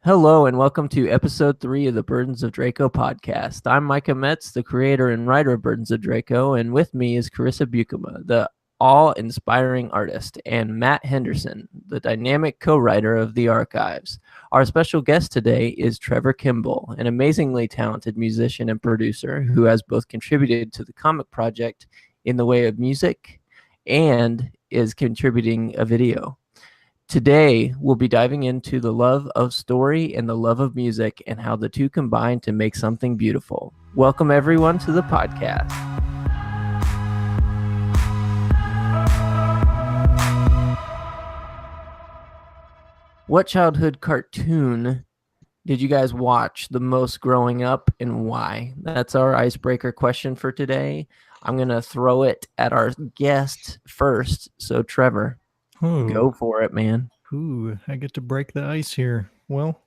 Hello and welcome to episode 3 of the Burdens of Draco podcast. I'm Micah Metz, the creator and writer of Burdens of Draco, and with me is Charissa Beukema, the awe-inspiring artist, and Matt Henderson, the dynamic co-writer of the archives. Our special guest today is Trevor Kimball, an amazingly talented musician and producer who has both contributed to the comic project in the way of music and is contributing a video. Today, we'll be diving into the love of story and the love of music and how the two combine to make something beautiful. Welcome, everyone, to the podcast. What childhood cartoon did you guys watch the most growing up and why? That's our icebreaker question for today. I'm going to throw it at our guest first. So, Trevor. Go for it, man. Ooh, I get to break the ice here. Well,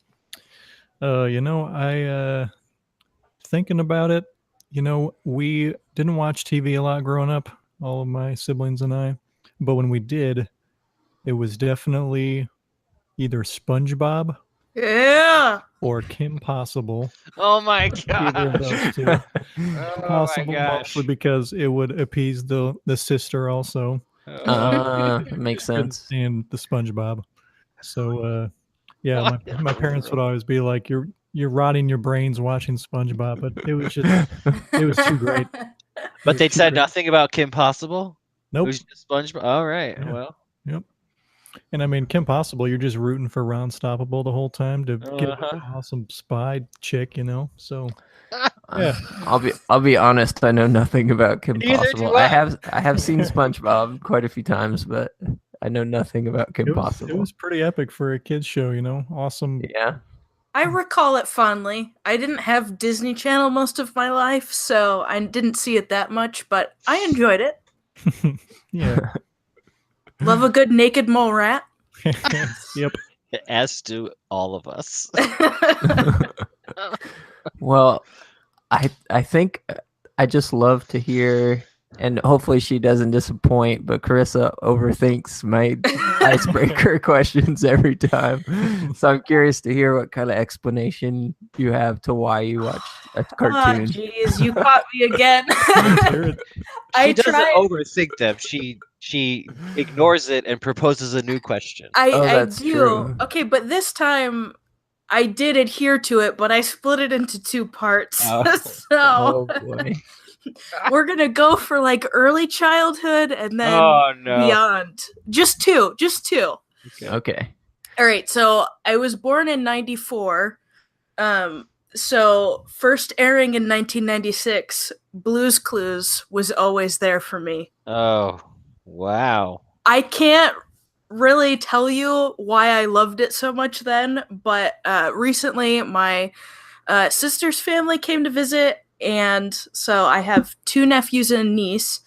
thinking about it, we didn't watch TV a lot growing up, all of my siblings and I. But when we did, it was definitely either SpongeBob or Kim Possible. Oh my god. Either of those two. Possible mostly because it would appease the sister also. Makes sense. And the SpongeBob. So, my parents would always be like, "You're rotting your brains watching SpongeBob," but it was too great. But they said nothing about Kim Possible. Nope. It was just SpongeBob. All right. Yeah. Well. Yep. And I mean, Kim Possible, you're just rooting for Ron Stoppable the whole time to get an awesome spy chick, So. Yeah, I'll be honest. I know nothing about Kim Neither Possible. do I have seen SpongeBob quite a few times, but I know nothing about Kim Possible. It was pretty epic for a kids show, Awesome. Yeah. I recall it fondly. I didn't have Disney Channel most of my life, so I didn't see it that much, but I enjoyed it. Yeah. Love a good naked mole rat. Yep. As do all of us. Well, I think I just love to hear, and hopefully she doesn't disappoint, but Charissa overthinks my icebreaker questions every time. So I'm curious to hear what kind of explanation you have to why you watch a cartoon. Oh, jeez, you caught me again. She doesn't overthink them. She ignores it and proposes a new question. I do. True. Okay, but this time I did adhere to it, but I split it into two parts. Oh boy. We're going to go for like early childhood and then beyond. Just two. Okay. All right. So I was born in 94. So first airing in 1996, Blue's Clues was always there for me. Oh, wow. I can't really tell you why I loved it so much then, but recently my sister's family came to visit, and so I have two nephews and a niece,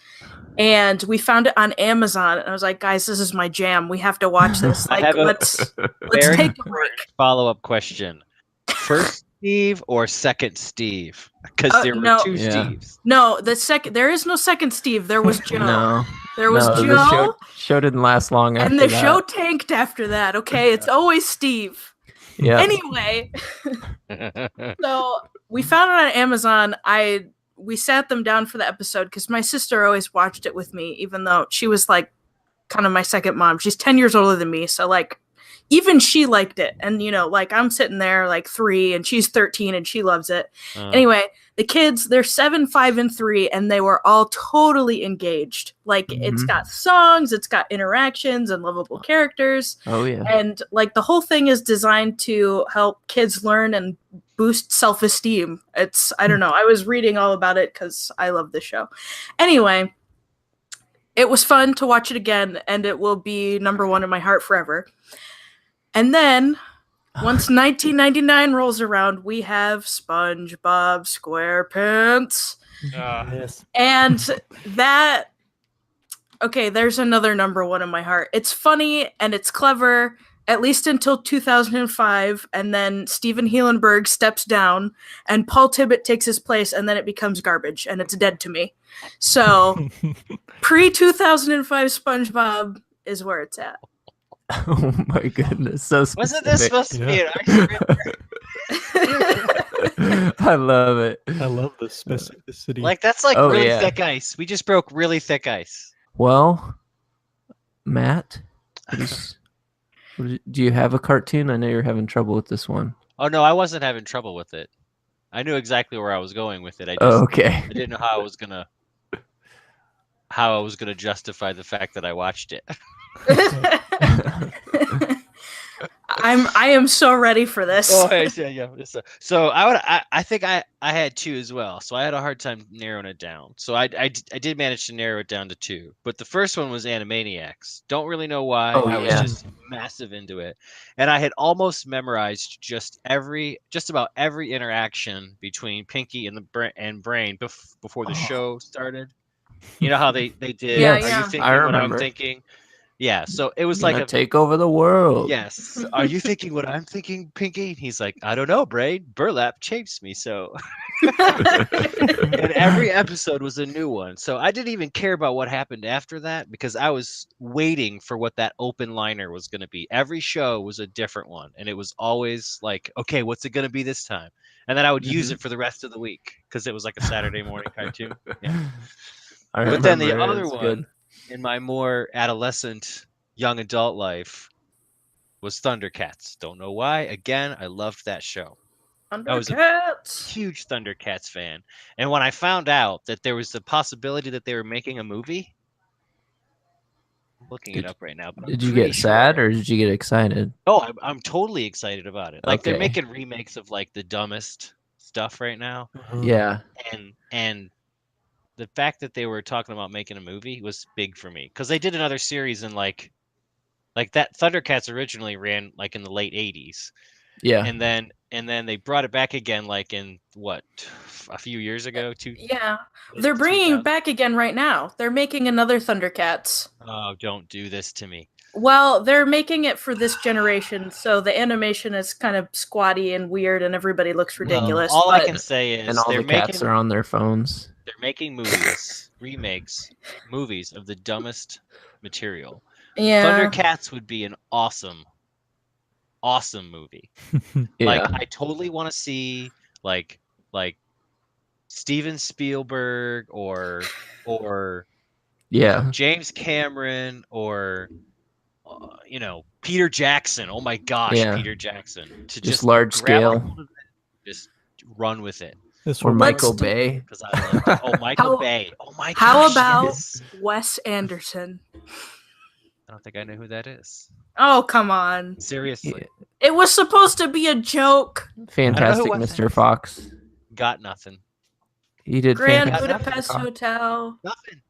and we found it on Amazon, and I was like, guys, this is my jam. We have to watch this. Like, let's take a break. Follow-up question. First Steve or second Steve? Because there were two Steves. No, there is no second Steve. There was Joe. No. There was Joe. The show didn't last long after and the that. show tanked after that. Okay, it's always Steve. Yeah. Anyway, so we found it on Amazon. We sat them down for the episode because my sister always watched it with me, even though she was like kind of my second mom. She's 10 years older than me, so like even she liked it. And like I'm sitting there like 3 and she's 13 and she loves it. Anyway, the kids, they're 7, 5, and 3, and they were all totally engaged. Like it's got songs, it's got interactions and lovable characters. Oh yeah. And like the whole thing is designed to help kids learn and boost self-esteem. I don't know. I was reading all about it because I love this show. Anyway, it was fun to watch it again, and it will be number 1 in my heart forever. And then, once 1999 rolls around, we have SpongeBob SquarePants. Yes. And that, okay, there's another number 1 in my heart. It's funny and it's clever, at least until 2005, and then Steven Heilenberg steps down, and Paul Tibbett takes his place, and then it becomes garbage, and it's dead to me. So, pre-2005 SpongeBob is where it's at. Oh my goodness, so specific. Wasn't this supposed to be an icebreaker? I love it. I love the specificity. Like that's like Oh, really yeah. thick ice. We just broke really thick ice. Well, Matt, do you have a cartoon? I know you're having trouble with this one. Oh no, I wasn't having trouble with it. I knew exactly where I was going with it. I Okay. didn't know how I was gonna justify the fact that I watched it. I am so ready for this. Oh, yeah. So I think I had 2 as well. So I had a hard time narrowing it down. So I did manage to narrow it down to 2. But the first one was Animaniacs. Don't really know why. Oh, I was yeah. just massive into it, and I had almost memorized just about every interaction between Pinky and Brain before the show started. You know how they did. Yeah, Are yeah. you thinking I what I'm remember. thinking? Yeah. So it was Gonna like a take over the world. Yes. Are you thinking what I'm thinking, Pinky? He's like, I don't know, Brain. Burlap chased me, so. And every episode was a new one. So I didn't even care about what happened after that because I was waiting for what that open liner was going to be. Every show was a different one. And it was always like, okay, what's it going to be this time? And then I would use it for the rest of the week because it was like a Saturday morning cartoon. Yeah. But then the other one, good. in my more adolescent, young adult life, was Thundercats. Don't know why. Again, I loved that show. I was a huge Thundercats fan. And when I found out that there was the possibility that they were making a movie, I'm looking it up right now. But Did you get sad or did you get excited? Oh, I'm totally excited about it. Like Okay. they're making remakes of like the dumbest stuff right now. Yeah. And the fact that they were talking about making a movie was big for me because they did another series in like that. Thundercats originally ran like in the late 80s. Yeah. And then they brought it back again like in what, a few years ago? Yeah. They're bringing it back again right now. They're making another Thundercats. Oh, don't do this to me. Well, they're making it for this generation, so the animation is kind of squatty and weird and everybody looks ridiculous. Well, all I can say is and all the cats are on their phones. They're making movies, movies of the dumbest material. Yeah. Thundercats would be an awesome movie. Yeah. Like I totally want to see like Steven Spielberg or Yeah. James Cameron or Peter Jackson. Oh my gosh, Yeah. Peter Jackson to Just large scale. Just run with it. Or Michael Bay. Because I loved it. Oh, Michael Bay. Oh my gosh. How about yes. Wes Anderson? I don't think I know who that is. Oh, come on. Seriously. Yeah. It was supposed to be a joke. Fantastic Wes Mr. Fox. Got nothing. He did Grand Fantastic Budapest Fox. Hotel. Nothing.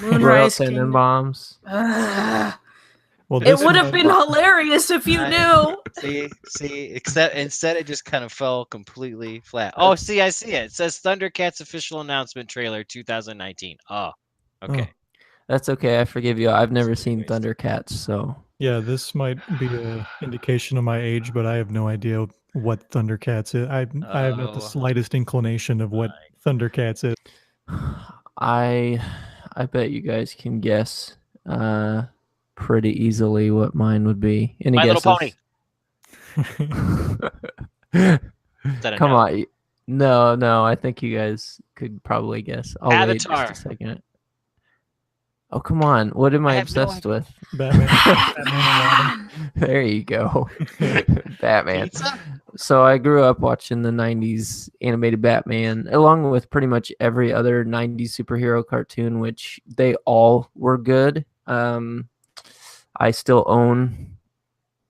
Royal Moonrise Kingdom. Tenenbaums. Well, It would have been hilarious if you knew. See, except instead it just kind of fell completely flat. Oh, see, I see it. It says Thundercats official announcement trailer 2019. Oh, okay. That's okay. I forgive you. I've never seen Thundercats, so. Yeah, this might be an indication of my age, but I have no idea what Thundercats is. I have not the slightest inclination of what Thundercats is. I bet you guys can guess pretty easily what mine would be. Any My guesses? Little Pony. Come on. No, I think you guys could probably guess. I'll wait just Avatar. a second. Oh, come on. What am I obsessed with? Batman. Batman There you go. Batman. Pizza? So I grew up watching the 90s animated Batman, along with pretty much every other 90s superhero cartoon, which they all were good. I still own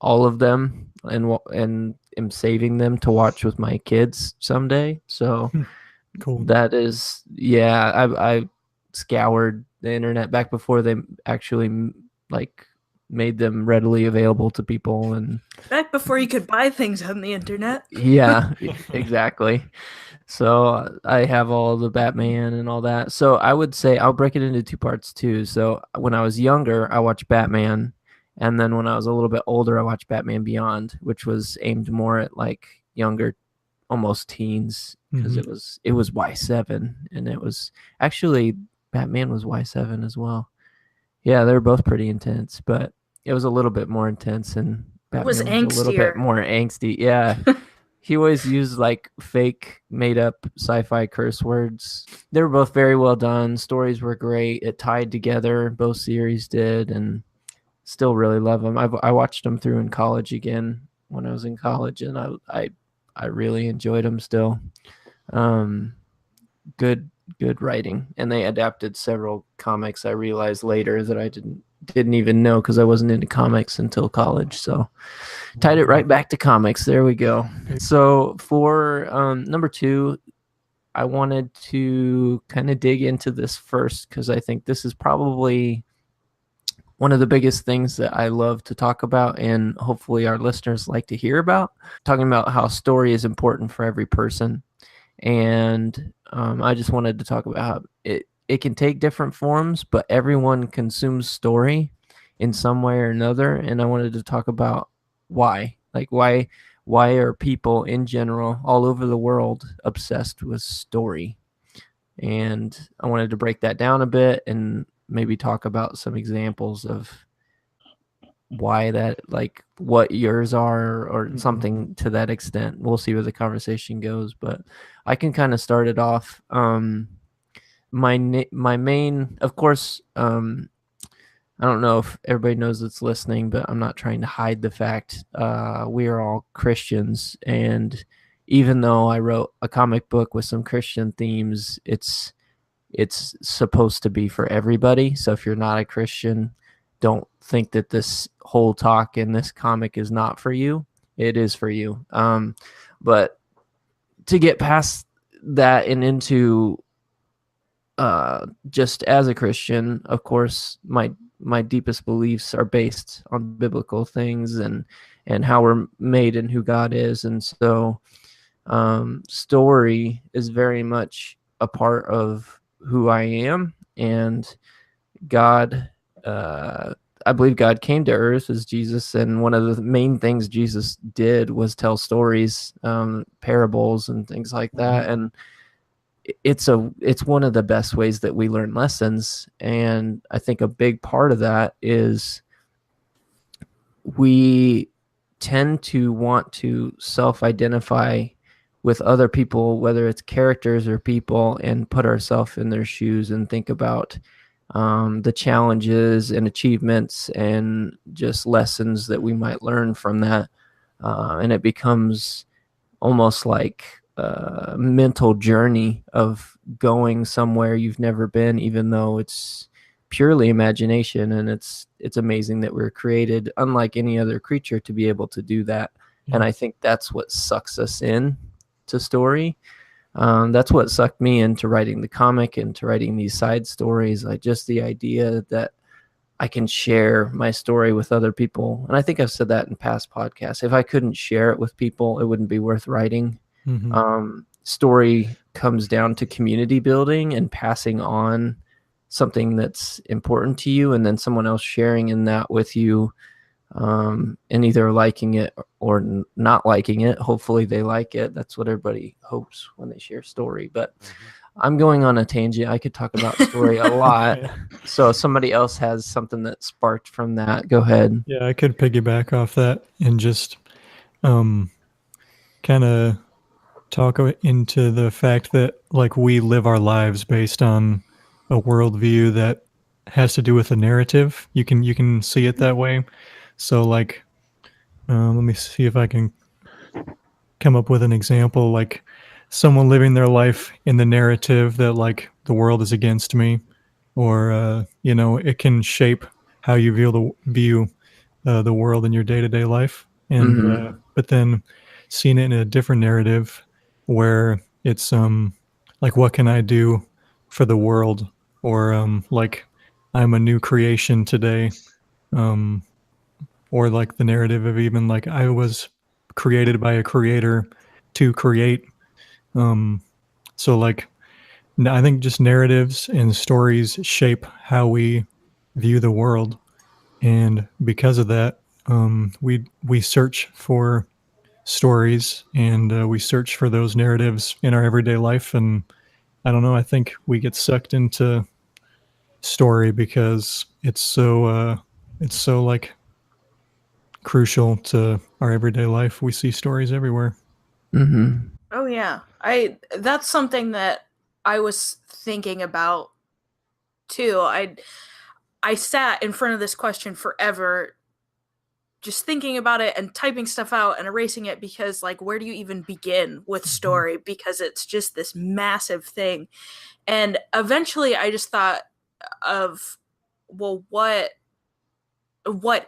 all of them and am saving them to watch with my kids someday. So Cool. that is, yeah, I scoured the internet back before they actually made them readily available to people, and Back before you could buy things on the internet. yeah, exactly. So I have all the Batman and all that. So I would say I'll break it into 2 parts too. So when I was younger, I watched Batman, and then when I was a little bit older, I watched Batman Beyond, which was aimed more at like younger, almost teens, because it was Y7, and it was actually Batman was Y7 as well. Yeah, they're both pretty intense, but it was a little bit more intense, and It was Batman was a little bit angstier. more angsty. Yeah. He always used like fake made up sci-fi curse words. They were both very well done. Stories were great. It tied together. Both series did, and still really love them. I watched them through in college again when I was in college, and I really enjoyed them still. Good writing, and they adapted several comics. I realized later that I didn't even know because I wasn't into comics until college. So tied it right back to comics. There we go. So for number 2, I wanted to kind of dig into this first because I think this is probably one of the biggest things that I love to talk about, and hopefully our listeners like to hear about. Talking about how story is important for every person. And I just wanted to talk about how it can take different forms, but everyone consumes story in some way or another. And I wanted to talk about why. Like why are people in general all over the world obsessed with story? And I wanted to break that down a bit and maybe talk about some examples of why that, like what yours are or something to that extent. We'll see where the conversation goes, but I can kind of start it off. My main, of course, I don't know if everybody knows that's listening, but I'm not trying to hide the fact we are all Christians. And even though I wrote a comic book with some Christian themes, it's supposed to be for everybody. So if you're not a Christian, don't think that this whole talk in this comic is not for you. It is for you. But to get past that and into just as a Christian, of course, my deepest beliefs are based on biblical things and how we're made and who God is. And so story is very much a part of who I am, and God, I believe God came to earth as Jesus, and one of the main things Jesus did was tell stories, parables and things like that. And it's one of the best ways that we learn lessons. And I think a big part of that is we tend to want to self-identify with other people, whether it's characters or people, and put ourselves in their shoes and think about the challenges and achievements and just lessons that we might learn from that. And it becomes almost like a mental journey of going somewhere you've never been, even though it's purely imagination. And it's amazing that we're created, unlike any other creature, to be able to do that. Yeah. And I think that's what sucks us in to story. That's what sucked me into writing the comic and to writing these side stories. Like just the idea that I can share my story with other people. And I think I've said that in past podcasts. If I couldn't share it with people, it wouldn't be worth writing. Mm-hmm. Story comes down to community building and passing on something that's important to you, and then someone else sharing in that with you, and either liking it or not liking it. Hopefully they like it. That's what everybody hopes when they share story. But I'm going on a tangent. I could talk about story a lot. So if somebody else has something that sparked from that, go ahead. Yeah, I could piggyback off that and just kind of talk into the fact that like we live our lives based on a worldview that has to do with a narrative. You can see it that way. So like, let me see if I can come up with an example, like someone living their life in the narrative that like the world is against me, or, it can shape how you view the world in your day-to-day life. And, but then seeing it in a different narrative where it's, like, what can I do for the world? Or, like, I'm a new creation today. Or like the narrative of even like I was created by a creator to create. So like I think just narratives and stories shape how we view the world, and because of that, we search for stories and we search for those narratives in our everyday life. And I don't know, I think we get sucked into story because it's so like crucial to our everyday life. We see stories everywhere. Mm-hmm. Oh yeah. That's something that I was thinking about too. I sat in front of this question forever, just thinking about it and typing stuff out and erasing it, because like, where do you even begin with story? Because it's just this massive thing. And eventually I just thought of, well, what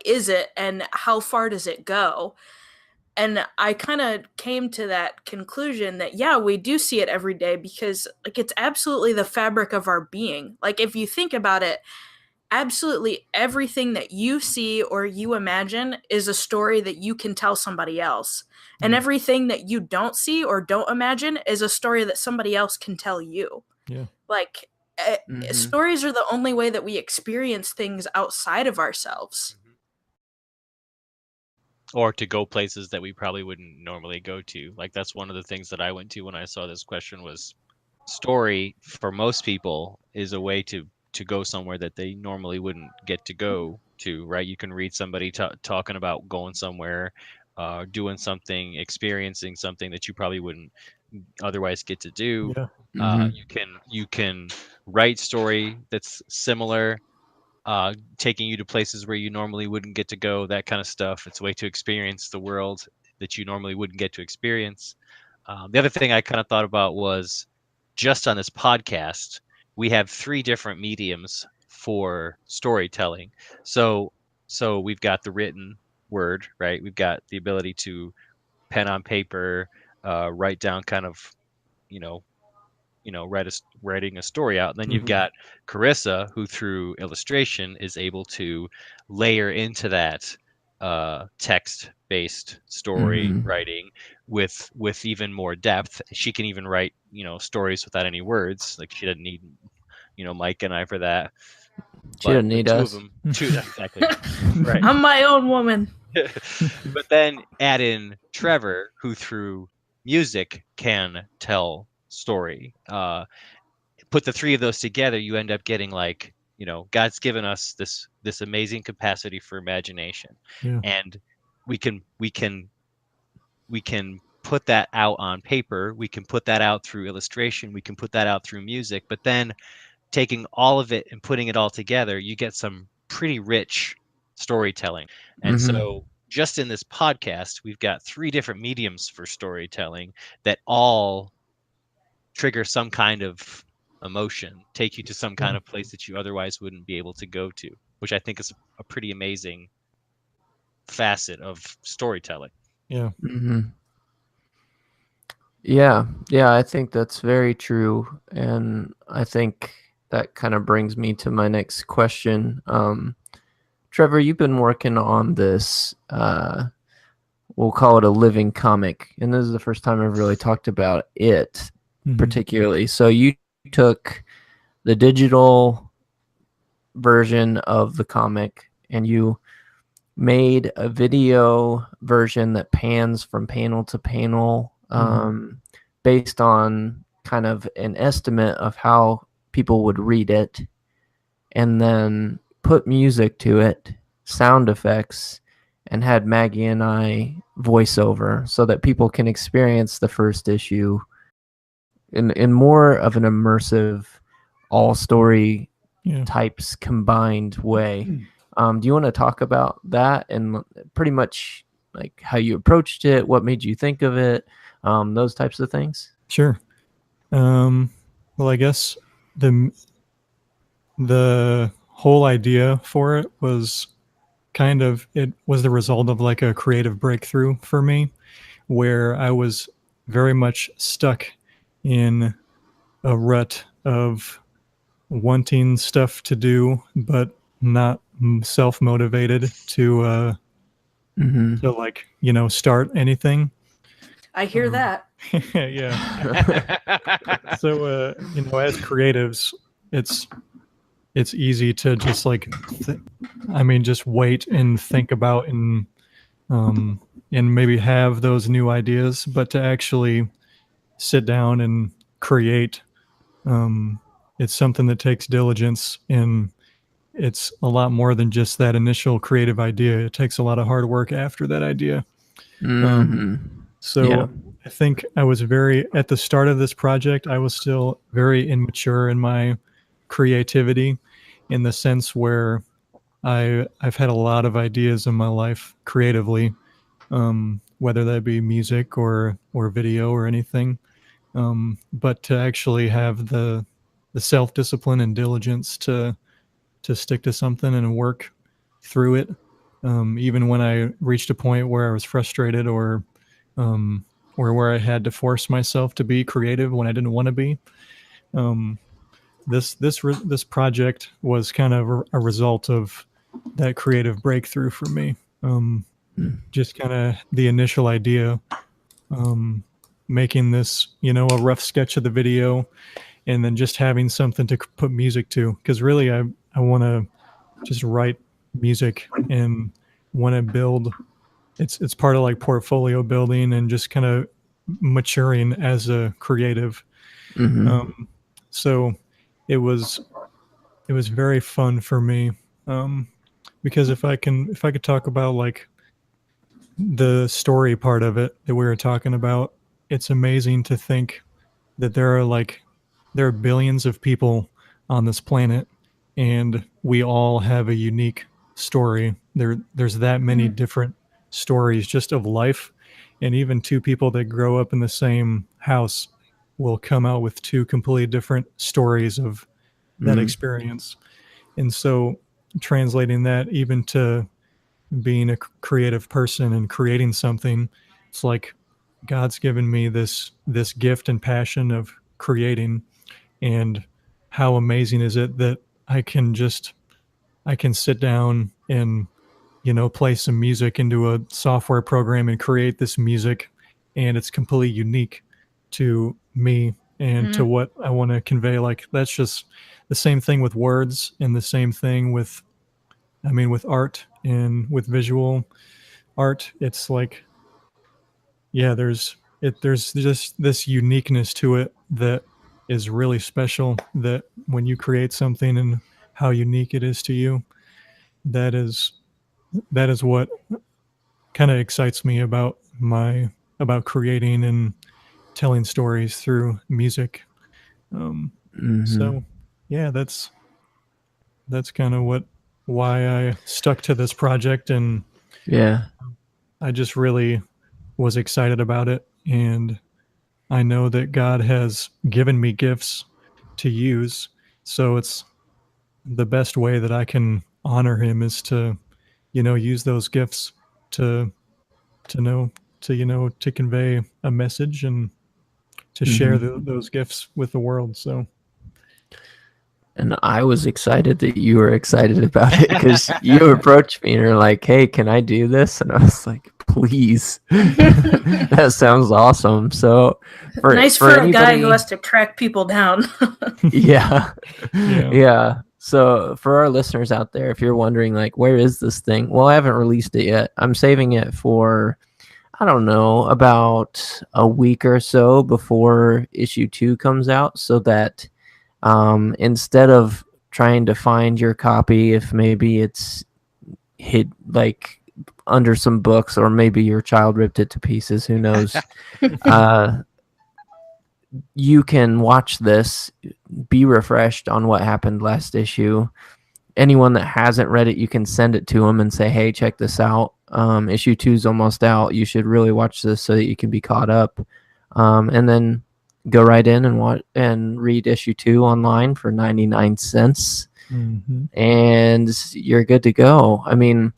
is it and how far does it go? And I kind of came to that conclusion that, yeah, we do see it every day, because like, it's absolutely the fabric of our being. Like, if you think about it, absolutely everything that you see or you imagine is a story that you can tell somebody else. And everything that you don't see or don't imagine is a story that somebody else can tell you. Yeah. Like, stories are the only way that we experience things outside of ourselves. Or to go places that we probably wouldn't normally go to. Like, that's one of the things that I went to when I saw this question was, story for most people is a way to go somewhere that they normally wouldn't get to go to, right? You can read somebody talking about going somewhere, doing something, experiencing something that you probably wouldn't otherwise get to do. Yeah. You can write story that's similar, taking you to places where you normally wouldn't get to go, that kind of stuff. It's a way to experience the world that you normally wouldn't get to experience. The other thing I kind of thought about was, just on this podcast, we have 3 different mediums for storytelling. So we've got the written word, right? We've got the ability to pen on paper, write down kind of, writing a story out. And then you've got Charissa, who through illustration is able to layer into that text-based story writing with even more depth. She can even write, stories without any words. Like, she doesn't need, Mike and I for that. She doesn't need us. Two, exactly. Right. I'm my own woman. But then add in Trevor, who through music can tell story. Put the 3 of those together, you end up getting, like, God's given us this amazing capacity for imagination. Yeah. And we can put that out on paper, we can put that out through illustration, we can put that out through music, but then taking all of it and putting it all together, you get some pretty rich storytelling. And so just in this podcast, we've got 3 different mediums for storytelling that all trigger some kind of emotion, take you to some kind of place that you otherwise wouldn't be able to go to, which I think is a pretty amazing facet of storytelling. Yeah. Yeah, I think that's very true. And I think that kind of brings me to my next question. Trevor, you've been working on this, we'll call it a living comic. And this is the first time I've really talked about it particularly. So you took the digital version of the comic and you made a video version that pans from panel to panel, based on kind of an estimate of how people would read it, and then put music to it, sound effects, and had Maggie and I voiceover so that people can experience the first issue in more of an immersive, all story types combined way. Do you want to talk about that and pretty much like how you approached it, what made you think of it, those types of things? Sure. Well, I guess the whole idea for it was it was the result of like a creative breakthrough for me, where I was very much stuck in a rut of wanting stuff to do, but not self-motivated to like, start anything. I hear that. Yeah. So, as creatives, it's easy to just like, just wait and think about and maybe have those new ideas, but to actually sit down and create, it's something that takes diligence, and it's a lot more than just that initial creative idea. It takes a lot of hard work after that idea. So I think I was at the start of this project, I was still very immature in my creativity, in the sense where I've had a lot of ideas in my life creatively, whether that be music or video or anything. But to actually have the self-discipline and diligence to stick to something and work through it, even when I reached a point where I was frustrated or where I had to force myself to be creative when I didn't want to be. This project was kind of a result of that creative breakthrough for me. Just kind of the initial idea, making this, a rough sketch of the video, and then just having something to put music to. Because really, I want to just write music and want to build. It's part of like portfolio building and just kind of maturing as a creative. So it was very fun for me, because if I could talk about like the story part of it that we were talking about, it's amazing to think that there are billions of people on this planet, and we all have a unique story. There's that many different stories just of life, and even two people that grow up in the same house will come out with two completely different stories of that experience. And so translating that even to being a creative person and creating something, it's like God's given me this gift and passion of creating. And how amazing is it that I can sit down and play some music into a software program and create this music, and it's completely unique to me and to what I want to convey. Like, that's just the same thing with words, and the same thing with art and with visual art. It's like, there's just this uniqueness to it that is really special, that when you create something and how unique it is to you, that is what kind of excites me about creating and telling stories through music. So that's kind of why I stuck to this project, and I just really was excited about it. And I know that God has given me gifts to use, so it's the best way that I can honor him is to use those gifts to convey a message and to share those gifts with the world. So, and I was excited that you were excited about it, because you approached me and you're like, "Hey, can I do this?" And I was like, "Please." That sounds awesome. So nice for a guy who has to track people down. Yeah. So for our listeners out there, if you're wondering, like, where is this thing? Well, I haven't released it yet. I'm saving it for, I don't know, about a week or so before issue 2 comes out, so that instead of trying to find your copy, if maybe it's hid like under some books, or maybe your child ripped it to pieces, who knows, you can watch this, be refreshed on what happened last issue. Anyone that hasn't read it, you can send it to them and say, "Hey, check this out. Issue 2 is almost out. You should really watch this so that you can be caught up." And then go right in and watch and read issue 2 online for 99 cents. And you're good to go. I mean,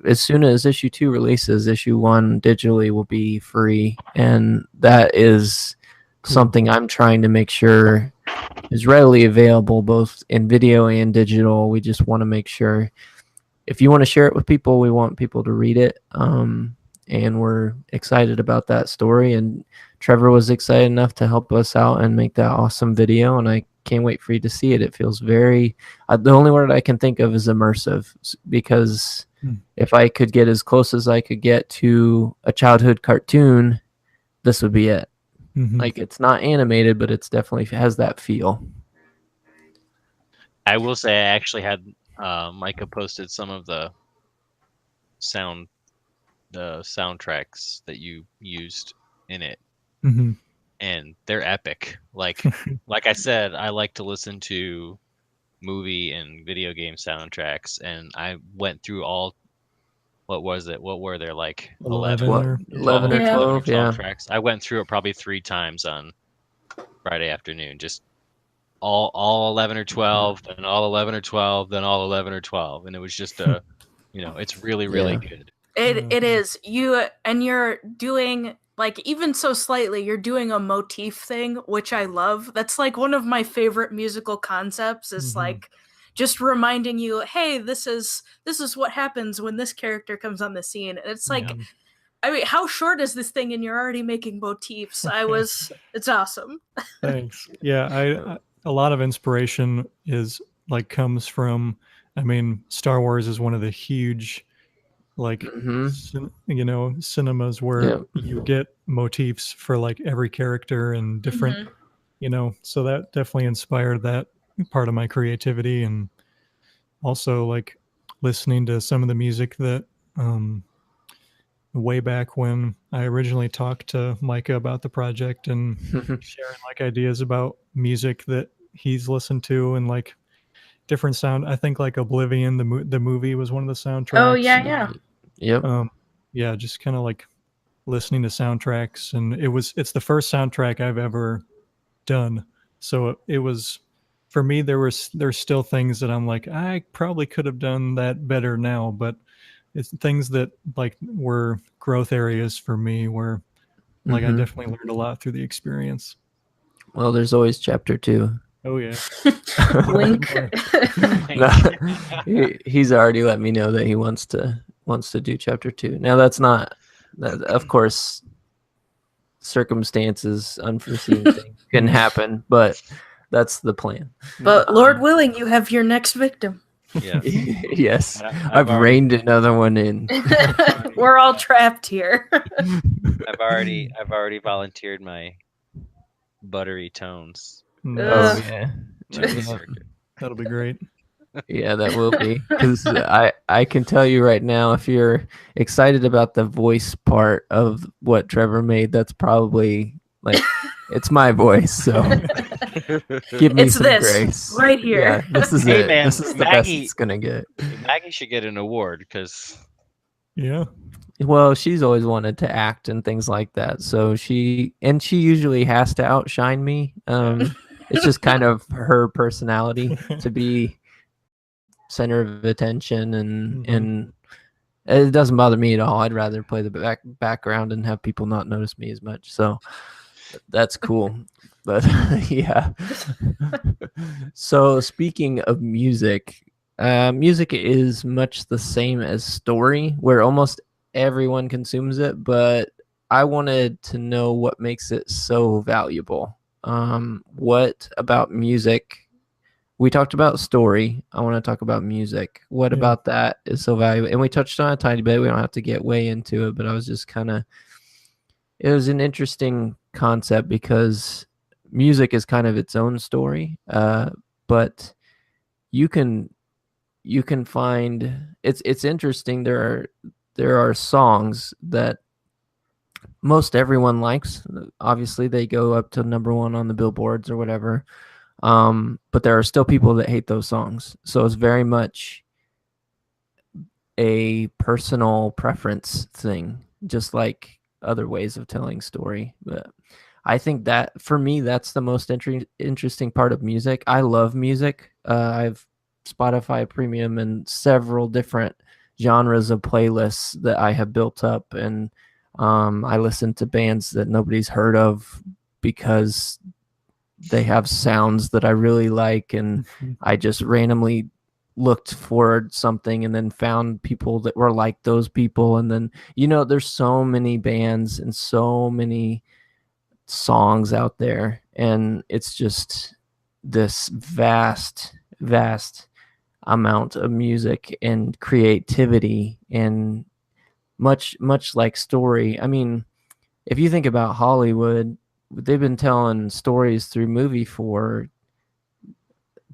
as soon as issue 2 releases, issue 1 digitally will be free, and that is something I'm trying to make sure is readily available both in video and digital. We just want to make sure, if you want to share it with people, we want people to read it, and we're excited about that story. And Trevor was excited enough to help us out and make that awesome video, and I can't wait for you to see it. It feels very the only word I can think of is immersive, because if I could get as close as I could get to a childhood cartoon, this would be it. Like, it's not animated, but it's definitely has that feel. I will say I actually had Micah posted some of the soundtracks that you used in it, Mhm. and they're epic. Like I said, I like to listen to movie and video game soundtracks, and I went through all. What was it? What were there, like 11 or 11 or Yeah. 12, yeah. tracks? I went through it probably 3 times on Friday afternoon, just all 11 or 12, then all 11 or 12, then all 11 or 12, and it was just a, it's really Yeah. good. It is you, and you're doing like even so slightly. You're doing a motif thing, which I love. That's like one of my favorite musical concepts. Is Mhm. like just reminding you, hey, this is what happens when this character comes on the scene. And it's like, Yeah. I mean, how short is this thing? And you're already making motifs. It's awesome. Thanks. Yeah, a lot of inspiration comes from. I mean, Star Wars is one of the huge, cinemas where Yeah. you get motifs for like every character and different, so that definitely inspired that part of my creativity, and also like listening to some of the music that way back when I originally talked to Micah about the project and sharing like ideas about music that he's listened to and like different sound. I think like Oblivion, the movie was one of the soundtracks. Oh yeah. Yep. Yeah, just kind of like listening to soundtracks, and it's the first soundtrack I've ever done. So it was, for me, there's still things that I'm like, I probably could have done that better now, but it's things that like were growth areas for me where like I definitely learned a lot through the experience. Well, there's always chapter 2. Oh yeah. Wink. He's already let me know that he wants to do chapter 2. Now that's not, of course, circumstances, unforeseen things can happen, but that's the plan. But Lord willing, you have your next victim. Yeah. Yes, I've reined another one in. We're all trapped here. I've already volunteered my buttery tones. Oh yeah. to the circuit. That'll be great. Yeah, that will be, because I can tell you right now, if you're excited about the voice part of what Trevor made, that's probably like it's my voice. So give me some grace right here. Yeah, this is Hey, it. man, This is the best it's gonna get. Maggie should get an award because Yeah. Well, she's always wanted to act and things like that. So she usually has to outshine me. It's just kind of her personality to be center of attention, and it doesn't bother me at all. I'd rather play the background and have people not notice me as much. So that's cool. But yeah. So speaking of music, music is much the same as story, where almost everyone consumes it, but I wanted to know what makes it so valuable. What about music? We talked about story. I want to talk about music. What about that is so valuable? And we touched on it a tiny bit. We don't have to get way into it, but I was just it was an interesting concept because music is kind of its own story. But you can find it's interesting. There are songs that most everyone likes. Obviously, they go up to number 1 on the billboards or whatever. But there are still people that hate those songs. So it's very much a personal preference thing, just like other ways of telling story. But I think that for me, that's the most interesting part of music. I love music. I've Spotify Premium and several different genres of playlists that I have built up, and I listen to bands that nobody's heard of because they have sounds that I really like, and I just randomly looked for something and then found people that were like those people. And then, there's so many bands and so many songs out there, and it's just this vast amount of music and creativity, and much like story. I mean, if you think about Hollywood, they've been telling stories through movie for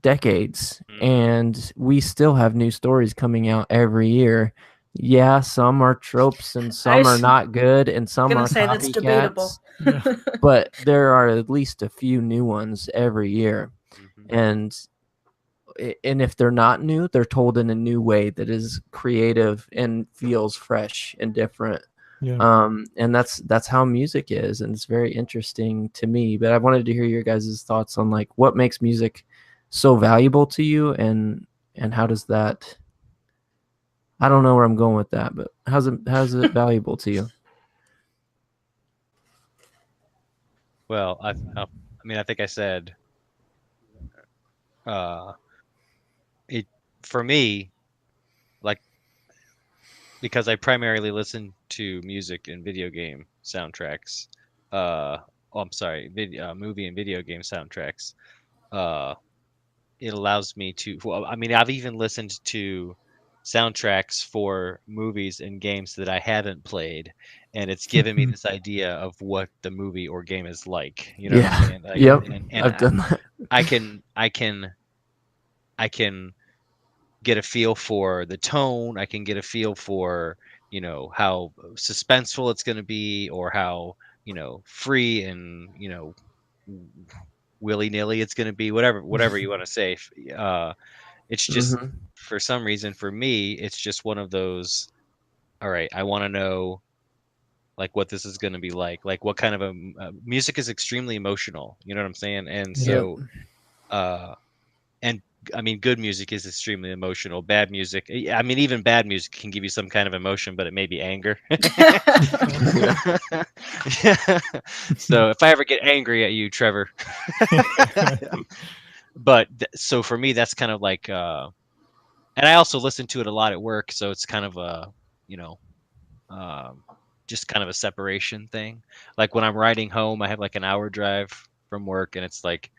decades, and we still have new stories coming out every year. Yeah, some are tropes and some are not good, and some are that's debatable. copycats. But there are at least a few new ones every year. And if they're not new, they're told in a new way that is creative and feels fresh and different. And that's how music is, and it's very interesting to me. But I wanted to hear your guys' thoughts on like what makes music so valuable to you, and how does that, I don't know where I'm going with that, but how's it valuable to you? Well, I mean, I think I said, it for me, like, because I primarily listen to music and video game soundtracks. I'm sorry, movie and video game soundtracks. It allows me to. Well, I mean, I've even listened to soundtracks for movies and games that I haven't played, and it's given me this idea of what the movie or game is like. You know what I'm saying? Like, Yep. And I've done that. I can get a feel for the tone. I can get a feel for, you know, how suspenseful it's going to be, or how, you know, free and, you know, willy-nilly it's going to be, whatever you want to say. It's just, for some reason, for me, it's just one of those, all right, I want to know like what this is going to be like what kind of music is extremely emotional, you know what I'm saying? And so and I mean, good music is extremely emotional. Bad music, I mean, even bad music can give you some kind of emotion, but it may be anger. So if I ever get angry at you, Trevor. But so for me, that's kind of like, and I also listen to it a lot at work, so it's kind of a, you know, just kind of a separation thing. Like when I'm riding home, I have like an hour drive from work, and it's like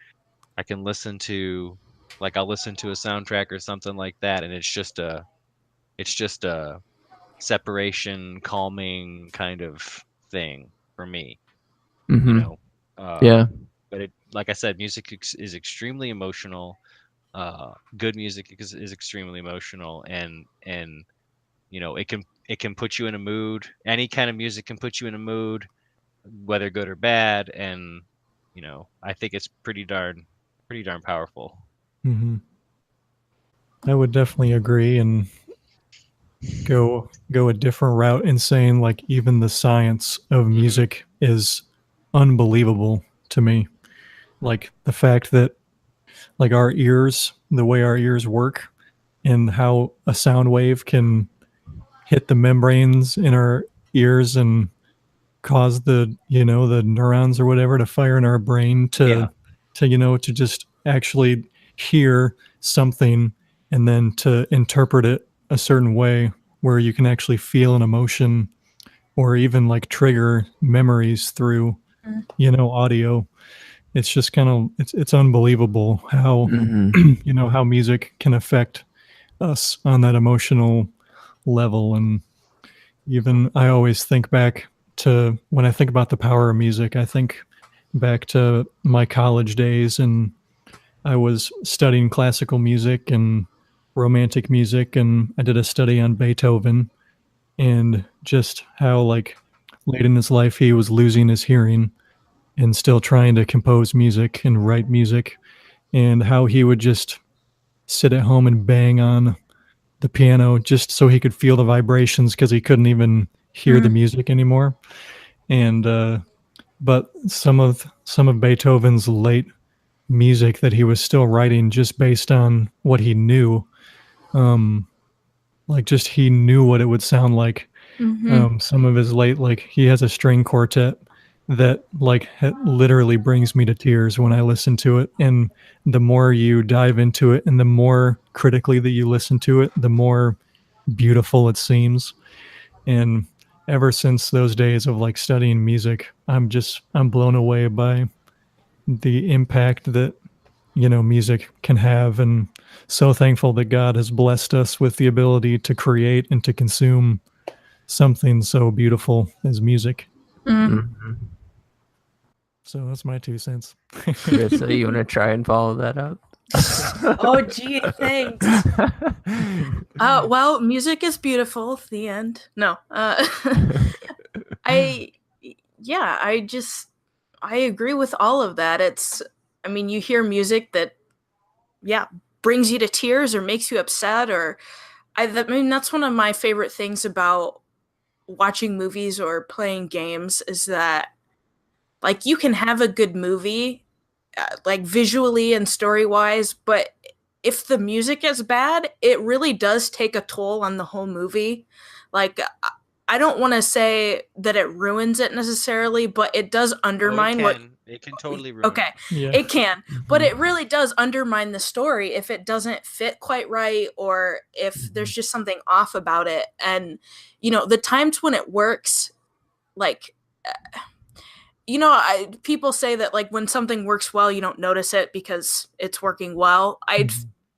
I can listen to, like, I'll listen to a soundtrack or something like that, and it's just a separation, calming kind of thing for me. You know, but it, like I said, music is extremely emotional. Good music is extremely emotional, and you know, it can put you in a mood. Any kind of music can put you in a mood, whether good or bad, and you know, I think it's pretty darn powerful. I would definitely agree, and go a different route in saying like even the science of music is unbelievable to me. Like the fact that like our ears, the way our ears work, and how a sound wave can hit the membranes in our ears and cause the, you know, the neurons or whatever to fire in our brain to you know, to just actually hear something and then to interpret it a certain way where you can actually feel an emotion or even like trigger memories through, you know, audio. It's just kind of, it's unbelievable how, you know, how music can affect us on that emotional level. And even I always think back to, when I think about the power of music, I think back to my college days, and I was studying classical music and romantic music, and I did a study on Beethoven and just how like late in his life he was losing his hearing and still trying to compose music and write music, and how he would just sit at home and bang on the piano just so he could feel the vibrations because he couldn't even hear the music anymore. And but some of Beethoven's late music that he was still writing just based on what he knew, like just he knew what it would sound like. Some of his late, like he has a string quartet that like literally brings me to tears when I listen to it. And the more you dive into it and the more critically that you listen to it, the more beautiful it seems. And ever since those days of like studying music, I'm blown away by the impact that, you know, music can have, and so thankful that God has blessed us with the ability to create and to consume something so beautiful as music. So that's my 2 cents. So you want to try and follow that up? Oh, gee, thanks. Well, music is beautiful. The end. No. I agree with all of that. You hear music that, brings you to tears or makes you upset, or that's one of my favorite things about watching movies or playing games is that, like, you can have a good movie, like visually and story-wise, but if the music is bad, it really does take a toll on the whole movie. Like, I don't want to say that it ruins it necessarily, but it does undermine It can totally ruin Okay, Yeah. it can. But it really does undermine the story if it doesn't fit quite right, or if there's just something off about it. And, the times when it works, like, people say that, like, when something works well, you don't notice it because it's working well.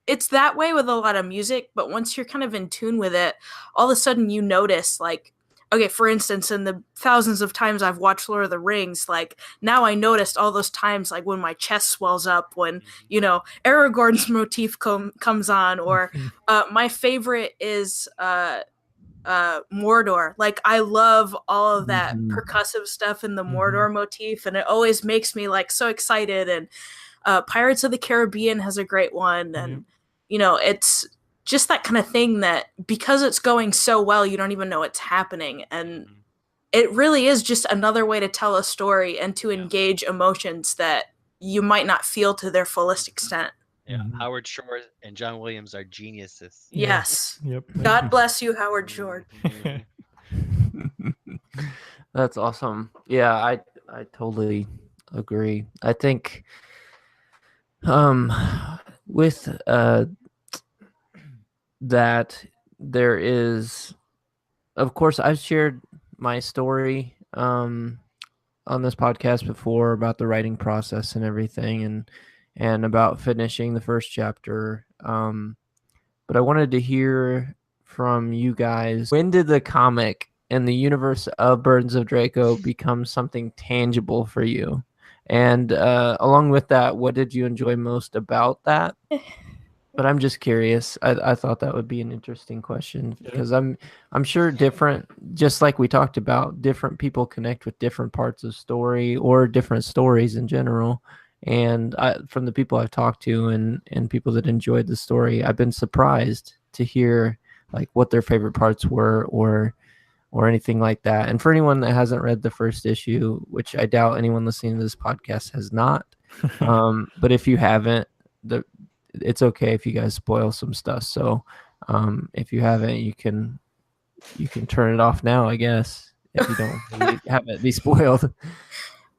It's that way with a lot of music, but once you're kind of in tune with it, all of a sudden you notice, like, okay, for instance, in the thousands of times I've watched Lord of the Rings, like, now I noticed all those times, like, when my chest swells up, when, Aragorn's motif comes on, or my favorite is Mordor. Like, I love all of that percussive stuff in the Mordor motif, and it always makes me, like, so excited. And Pirates of the Caribbean has a great one, and it's just that kind of thing that, because it's going so well, you don't even know it's happening. And it really is just another way to tell a story and to engage emotions that you might not feel to their fullest extent. Yeah, Howard Shore and John Williams are geniuses. Yes. Yep. God bless you, Howard Shore. That's awesome. Yeah, I totally agree. I think with that there is, of course, I've shared my story on this podcast before about the writing process and everything, and about finishing the first chapter. But I wanted to hear from you guys. When did the comic and the universe of Burdens of Draco become something tangible for you? And along with that, what did you enjoy most about that? But I'm just curious. I thought that would be an interesting question, because I'm sure different, just like we talked about, different people connect with different parts of story or different stories in general. And from the people I've talked to and people that enjoyed the story, I've been surprised to hear, like, what their favorite parts were, or anything like that. And for anyone that hasn't read the first issue, which I doubt anyone listening to this podcast has not, but if you haven't, it's okay if you guys spoil some stuff. So if you haven't, you can turn it off now, I guess, if you don't have it be spoiled.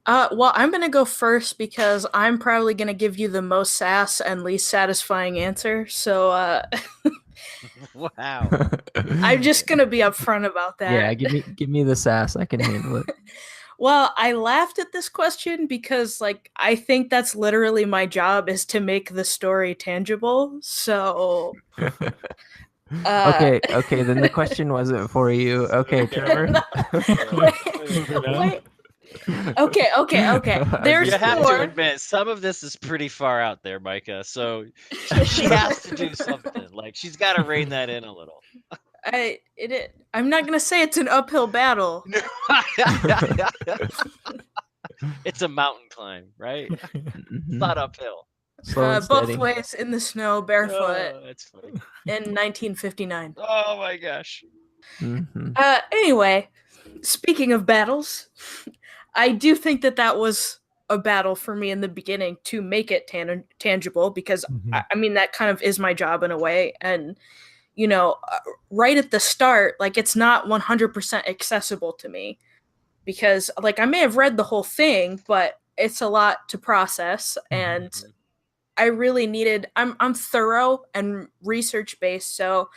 Well, I'm going to go first because I'm probably going to give you the most sass and least satisfying answer. So, wow. I'm just going to be upfront about that. Yeah, give me the sass. I can handle it. Well, I laughed at this question because, like, I think that's literally my job, is to make the story tangible. So, okay. Then the question wasn't for you. Okay, Trevor. wait. Okay. There's you have more. to admit, some of this is pretty far out there, Micah. So she has to do something. Like, she's got to rein that in a little. I'm not gonna say it's an uphill battle. It's a mountain climb, right? It's not uphill. Both ways in the snow, barefoot. Oh, that's funny. In 1959. Oh my gosh. Anyway, speaking of battles, I do think that was a battle for me in the beginning to make it tangible, because I mean, that kind of is my job in a way. And right at the start, like, it's not 100% accessible to me, because, like, I may have read the whole thing, but it's a lot to process, and I really needed, I'm thorough and research based, so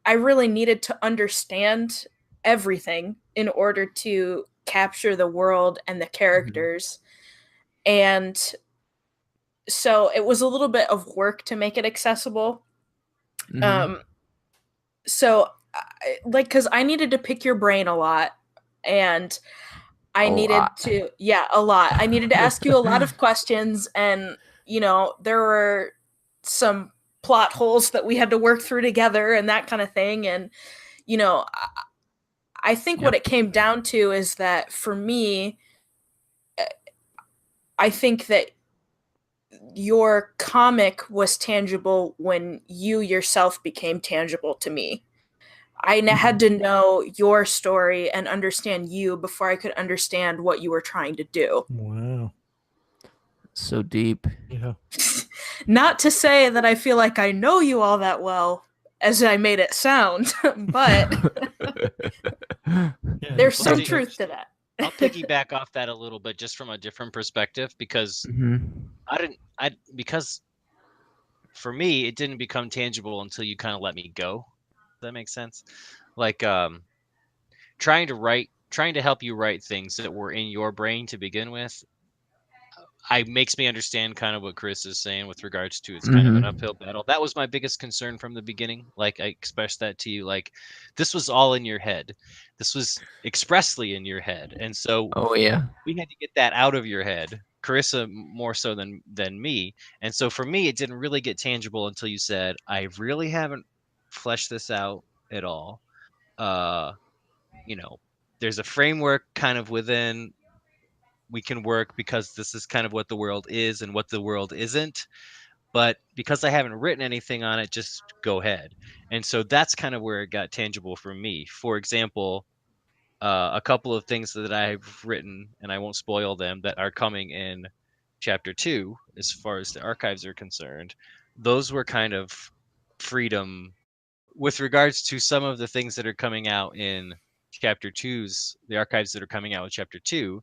I really needed to understand everything in order to capture the world and the characters. And so it was a little bit of work to make it accessible. So, like, because I needed to pick your brain a lot, and I needed to, a lot. I needed to ask you a lot of questions, and, there were some plot holes that we had to work through together and that kind of thing. And, I think what it came down to is that for me, I think that your comic was tangible when you yourself became tangible to me. I had to know your story and understand you before I could understand what you were trying to do. Wow. So deep. Yeah. Not to say that I feel like I know you all that well as I made it sound, but there's some truth to that. I'll piggyback off that a little bit just from a different perspective because because for me, it didn't become tangible until you kind of let me go. Does that make sense? Like trying to help you write things that were in your brain to begin with. Makes me understand kind of what Chris is saying with regards to it's kind of an uphill battle. That was my biggest concern from the beginning. Like I expressed that to you, like this was all in your head. This was expressly in your head. And so we had to get that out of your head. Charissa more so than me. And so for me, it didn't really get tangible until you said, I really haven't fleshed this out at all. There's a framework kind of within we can work because this is kind of what the world is and what the world isn't. But because I haven't written anything on it, just go ahead. And so that's kind of where it got tangible for me. For example, a couple of things that I've written, and I won't spoil them, that are coming in chapter 2, as far as the archives are concerned, those were kind of freedom with regards to some of the things that are coming out in chapter 2's, the archives that are coming out with chapter 2.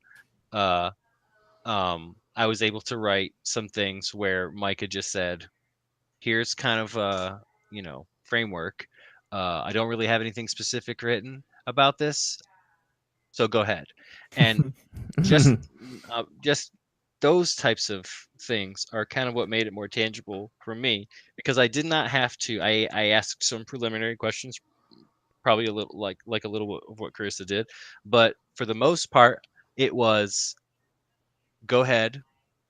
I was able to write some things where Micah just said, here's kind of a, framework. I don't really have anything specific written about this, so go ahead. And just those types of things are kind of what made it more tangible for me, because I did not have to, I asked some preliminary questions, probably a little like a little of what Charissa did, but for the most part, it was, go ahead.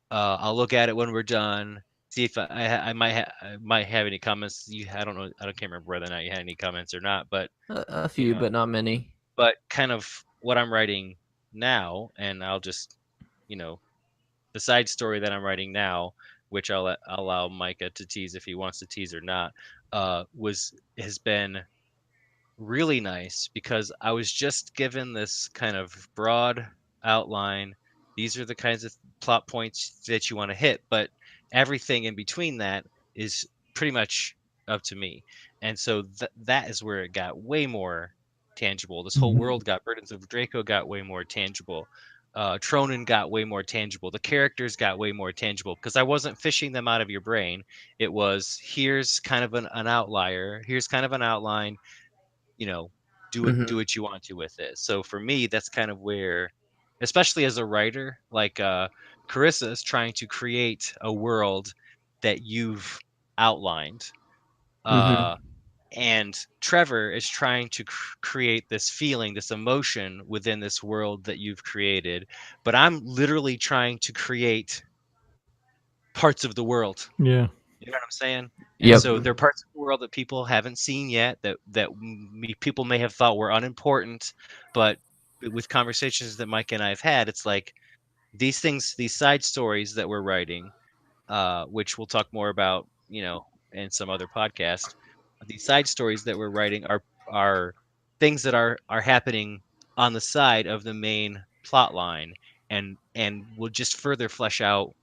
I'll look at it when we're done. See if I might have any comments. I don't know. I can't remember whether or not you had any comments or not, but a few, but not many. But kind of what I'm writing now, and I'll just, the side story that I'm writing now, which I'll allow Micah to tease if he wants to tease or not, has been really nice because I was just given this kind of broad outline. These are the kinds of plot points that you want to hit, but everything in between that is pretty much up to me. And so that is where it got way more tangible. This whole world Burdens of Draco got way more tangible. Tronin got way more tangible. The characters got way more tangible because I wasn't fishing them out of your brain. It was, here's kind of an outlier. Here's kind of an outline. Do what you want to with it. So for me, that's kind of where, especially as a writer, like Charissa is trying to create a world that you've outlined. And Trevor is trying to create this feeling, this emotion within this world that you've created. But I'm literally trying to create parts of the world. Yeah. You know what I'm saying? Yeah. So there are parts of the world that people haven't seen yet that people may have thought were unimportant, but with conversations that Mike and I have had, it's like these things, these side stories that we're writing, which we'll talk more about, in some other podcast. These side stories that we're writing are things that are happening on the side of the main plot line, and will just further flesh out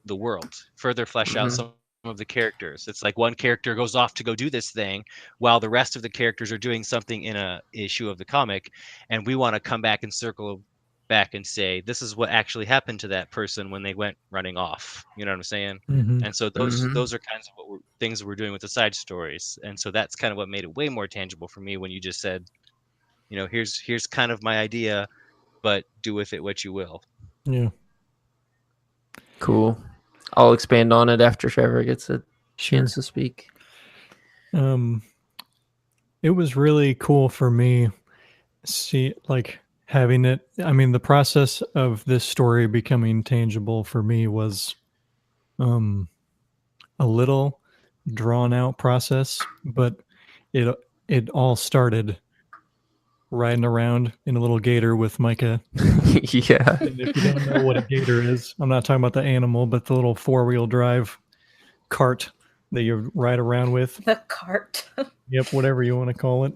the world, further flesh out some of the characters. It's like one character goes off to go do this thing while the rest of the characters are doing something in a issue of the comic, and we want to come back and circle back and say, this is what actually happened to that person when they went running off. You know what I'm saying? And so those are kinds of things we're doing with the side stories. And so that's kind of what made it way more tangible for me when you just said, here's kind of my idea, but do with it what you will. Yeah. Cool. I'll expand on it after Trevor gets a chance to speak. It was really cool for me, having it. I mean, the process of this story becoming tangible for me was a little drawn out process, but it all started riding around in a little gator with Micah. Yeah. And if you don't know what a gator is, I'm not talking about the animal, but the little 4-wheel drive cart that you ride around with. The cart. Yep, whatever you want to call it.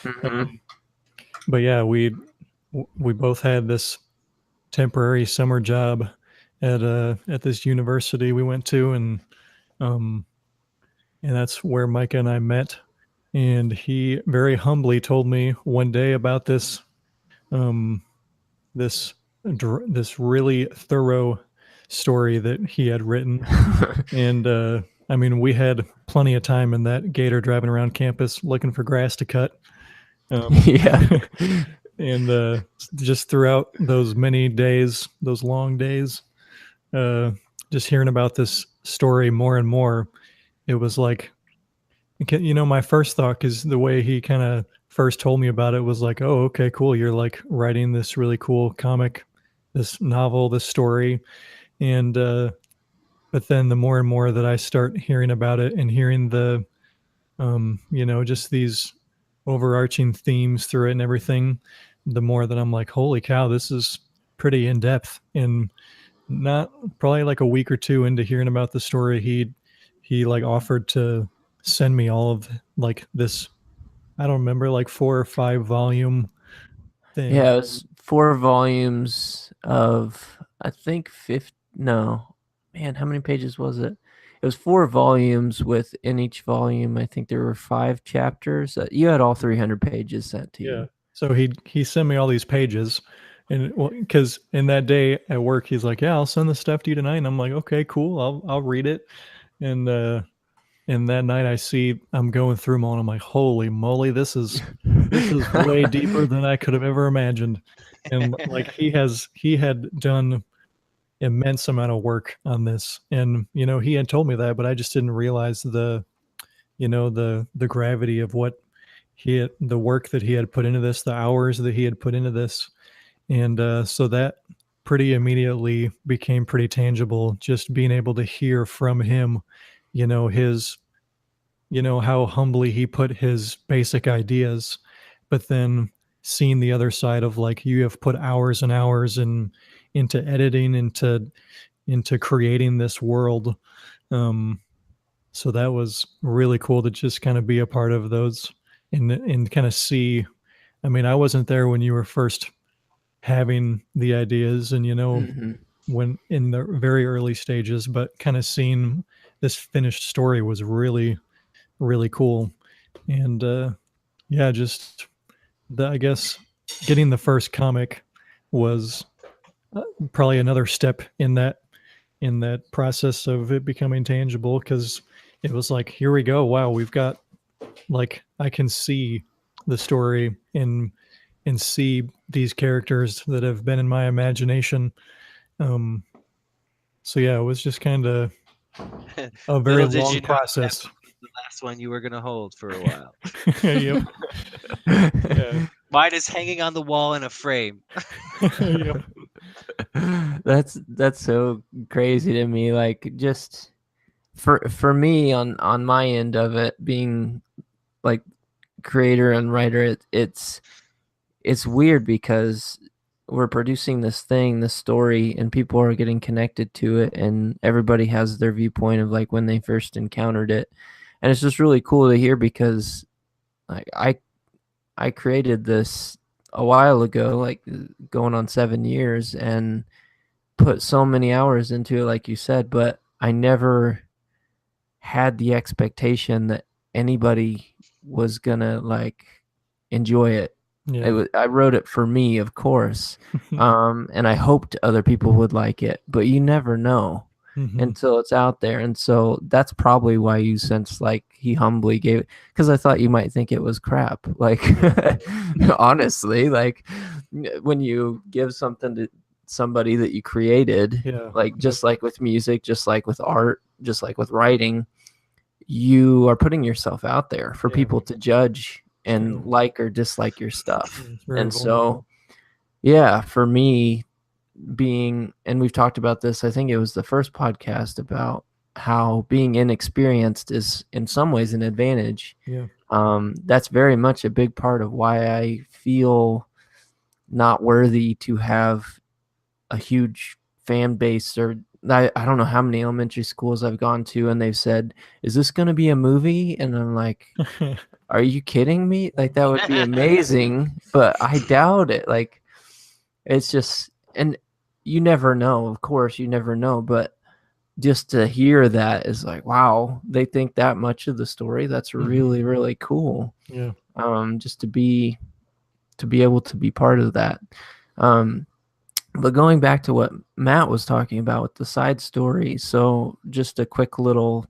Mm-hmm. But yeah, we both had this temporary summer job at this university we went to, and that's where Micah and I met. And he very humbly told me one day about this this really thorough story that he had written. And I mean, we had plenty of time in that gator driving around campus looking for grass to cut. Yeah. And just throughout those many days, those long days, just hearing about this story more and more, it was like, you know, my first thought is the way he kind of first told me about it was like, oh, okay, cool. You're like writing this really cool comic, this novel, this story. And, but then the more and more that I start hearing about it and hearing the, you know, just these overarching themes through it and everything, the more that I'm like, holy cow, this is pretty in depth. And not probably like a week or two into hearing about the story, he like offered to send me all of like this, I don't remember, like 4 or 5 volume thing. Yeah, it was 4 volumes of, I think, 50. No, man, how many pages was it? It was 4 volumes with, in each volume, I think there were 5 chapters. You had all 300 pages sent to you. Yeah. So he sent me all these pages, and because in that day at work, he's like, yeah, I'll send the stuff to you tonight. And I'm like, okay, cool. I'll read it. And that night I'm going through them all, and I'm like, holy moly, this is way deeper than I could have ever imagined. And like he had done immense amount of work on this, and you know, he had told me that, but I just didn't realize the gravity of what the work that he had put into this, the hours that he had put into this. And so that pretty immediately became pretty tangible, just being able to hear from him, you know, how humbly he put his basic ideas, but then seeing the other side of like, you have put hours and hours into editing, into creating this world. So that was really cool to just kind of be a part of those and kind of see. I mean, I wasn't there when you were first having the ideas, and you know, when in the very early stages, but kind of seeing this finished story was really, really cool. And yeah, just I guess getting the first comic was probably another step in that process of it becoming tangible, because it was like, here we go, wow, we've got, like, I can see the story and see these characters that have been in my imagination. So yeah, it was just kind of a very long process. The last one you were going to hold for a while. Yep. Yeah. Mine is hanging on the wall in a frame. Yep. That's so crazy to me. Like, just for me on my end of it, being like creator and writer, it's weird because we're producing this story, and people are getting connected to it, and everybody has their viewpoint of like when they first encountered it. And it's just really cool to hear, because like I created this a while ago, like going on 7 years, and put so many hours into it, like you said, but I never had the expectation that anybody was gonna like enjoy it. Yeah. I wrote it for me, of course, and I hoped other people would like it, but you never know until it's out there. And so that's probably why you sense like he humbly gave it, because I thought you might think it was crap. Like, honestly, like when you give something to somebody that you created, like just like with music, just like with art, just like with writing, you are putting yourself out there for people to judge and like or dislike your stuff. And so, yeah, for me, being, and we've talked about this, I think it was the first podcast, about how being inexperienced is in some ways an advantage. Yeah. That's very much a big part of why I feel not worthy to have a huge fan base. Or I don't know how many elementary schools I've gone to and they've said, is this going to be a movie? And I'm like, are you kidding me? Like, that would be amazing, but I doubt it. Like, it's just, and you never know, of course, you never know, but just to hear that is like, wow, they think that much of the story. That's really, really cool. Yeah. Just to be able to be part of that. But going back to what Matt was talking about with the side story, so just a quick little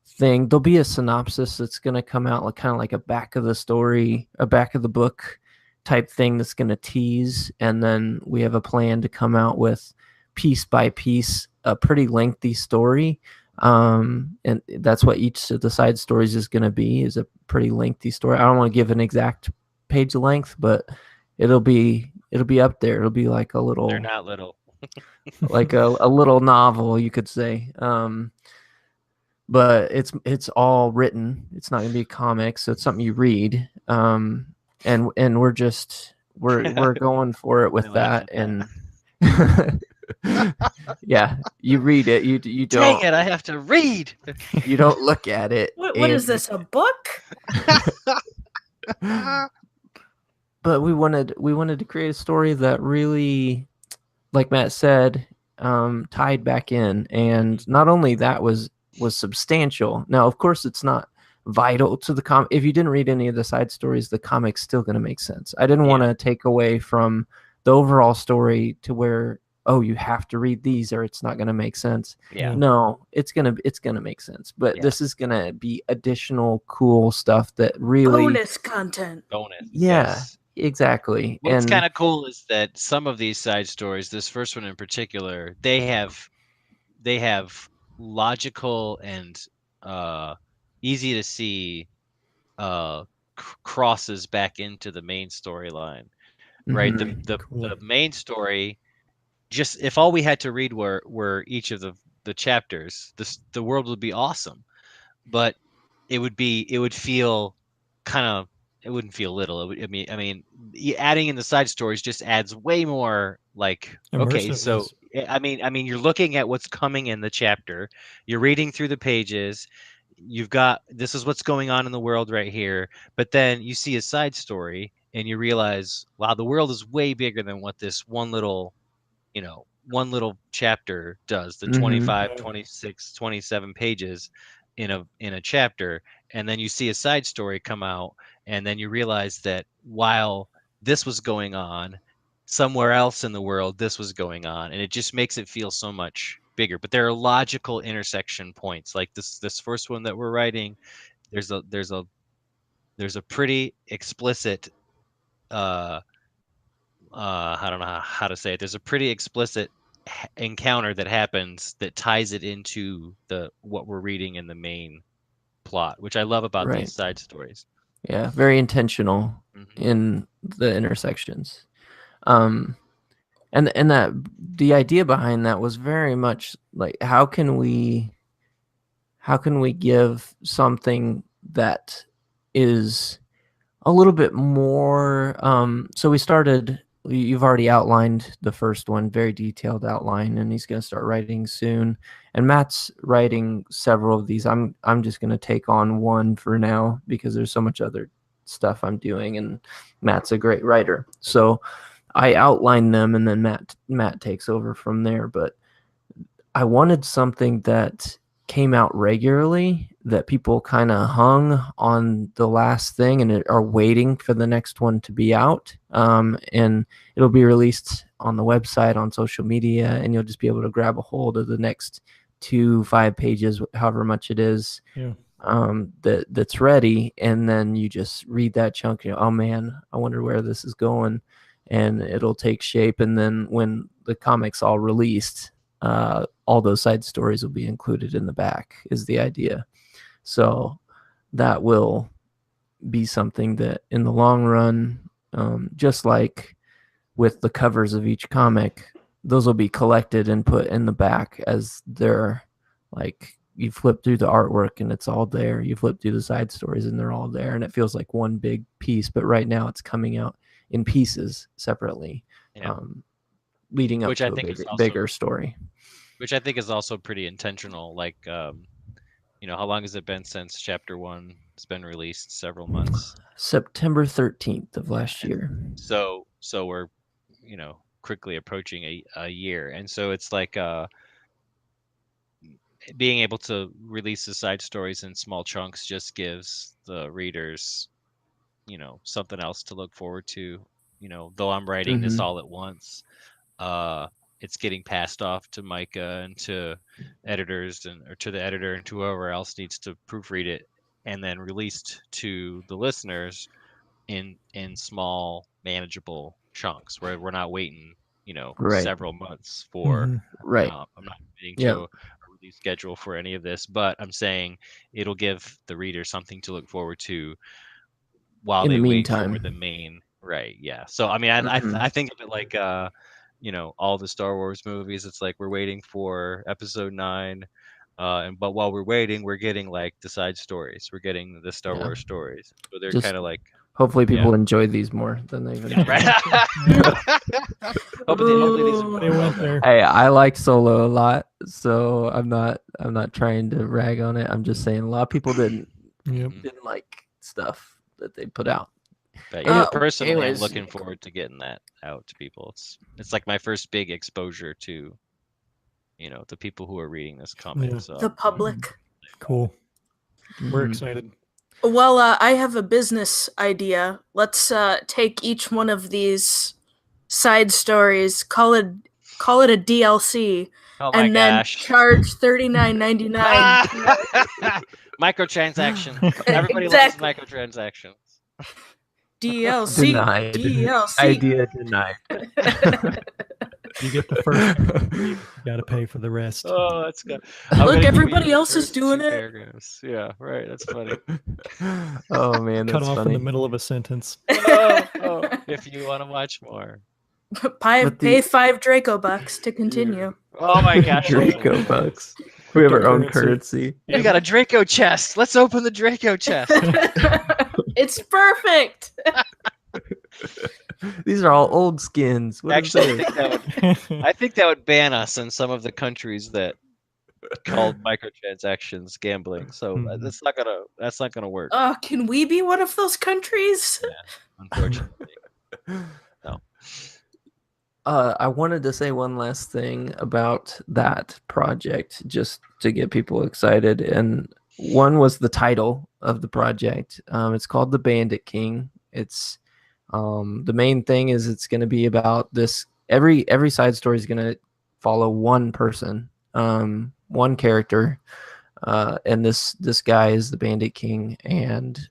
thing. There'll be a synopsis that's going to come out, like kind of like a back of the story, a back of the book type thing that's going to tease, and then we have a plan to come out with piece by piece a pretty lengthy story, and that's what each of the side stories is going to be, is a pretty lengthy story. I don't want to give an exact page length, but it'll be up there. It'll be like a little, They're not little. like a little novel, you could say. But it's all written. It's not going to be a comic, so it's something you read. And we're going for it with that. And yeah, you read it. You don't. Dang it! I have to read. You don't look at it. What is this? A book? But we wanted to create a story that really, like Matt said, tied back in, and not only that was substantial. Now, of course, it's not vital to the comic. If you didn't read any of the side stories, the comic's still going to make sense. I didn't want to take away from the overall story to where, oh, you have to read these or it's not going to make sense. Yeah. No, it's gonna make sense. But this is gonna be additional cool stuff that really bonus content. Bonus. Yeah. Yes. Exactly. What's kind of cool is that some of these side stories, this first one in particular, they have logical and easy to see crosses back into the main storyline, right? Mhm. The main story, just if all we had to read were each of the chapters, the world would be awesome, but it would feel kind of, it wouldn't feel little. It would, I mean, adding in the side stories just adds way more, like, okay, so I mean, you're looking at what's coming in the chapter, you're reading through the pages, you've got, this is what's going on in the world right here, but then you see a side story and you realize, wow, the world is way bigger than what this one little chapter does, the 25, 26, 27 pages in a chapter. And then you see a side story come out, and then you realize that while this was going on somewhere else in the world, this was going on, and it just makes it feel so much bigger. But there are logical intersection points, like this first one that we're writing. There's a pretty explicit I don't know how to say it. There's a pretty explicit encounter that happens that ties it into what we're reading in the main plot, which I love about these side stories. Yeah, very intentional in the intersections. And that the idea behind that was very much like, how can we give something that is a little bit more, so we started, you've already outlined the first one, very detailed outline, and he's going to start writing soon. And Matt's writing several of these. I'm just going to take on one for now because there's so much other stuff I'm doing, and Matt's a great writer. So I outline them, and then Matt takes over from there. But I wanted something that came out regularly, that people kind of hung on the last thing and are waiting for the next one to be out. And it'll be released on the website, on social media, and you'll just be able to grab a hold of the next 2-5 pages, however much it is, that's ready. And then you just read that chunk and oh man, I wonder where this is going. And it'll take shape. And then when the comic's all released, all those side stories will be included in the back, is the idea. So that will be something that in the long run, just like with the covers of each comic, those will be collected and put in the back as their like you flip through the artwork and it's all there. You flip through the side stories and they're all there, and it feels like one big piece. But right now it's coming out in pieces separately, leading up to a bigger story. Which I think is also pretty intentional. Like, how long has it been since Chapter 1 has been released? Several months. September 13th of last year. So we're, quickly approaching a year, and so it's like being able to release the side stories in small chunks just gives the readers, something else to look forward to. Though I'm writing this all at once, it's getting passed off to Micah and to editors or to the editor and to whoever else needs to proofread it, and then released to the listeners in small, manageable chunks where we're not waiting, several months for. I'm not committing to a release schedule for any of this, but I'm saying it'll give the reader something to look forward to while they wait for the main. Right. Yeah. So I mean, I think of it like all the Star Wars movies. It's like we're waiting for Episode 9, but while we're waiting, we're getting like the side stories. We're getting the Star Wars stories. So they're kind of like. Hopefully, people enjoy these more than they've enjoyed. Hopefully these went there. Hey, I like Solo a lot, so I'm not trying to rag on it. I'm just saying a lot of people didn't like stuff that they put out. But personally, I'm looking forward to getting that out to people. It's like my first big exposure to, the people who are reading this comic. Yeah. So, the public. Cool. We're excited. Well, I have a business idea. Let's take each one of these side stories, call it a DLC, then charge $39.99. Microtransaction. Everybody loves microtransactions. DLC. Denied. DLC. Idea denied. You get the first one, you got to pay for the rest. Oh, that's good. Look, everybody else is doing it. Paragraphs. Yeah, right. That's funny. Oh man, that's Cut off funny. in the middle of a sentence. If you want to watch more. Pay 5 Draco bucks to continue. Oh my gosh. Draco bucks. We have our own currency. We got a Draco chest. Let's open the Draco chest. It's perfect. These are all old skins. Actually, I think that would ban us in some of the countries that called microtransactions gambling. So that's not gonna work. Can we be one of those countries? Yeah, unfortunately. No. I wanted to say one last thing about that project, just to get people excited. And one was the title of the project. It's called The Bandit King. It's the main thing is it's going to be about this. Every side story is going to follow one person, one character, and this guy is the Bandit King, and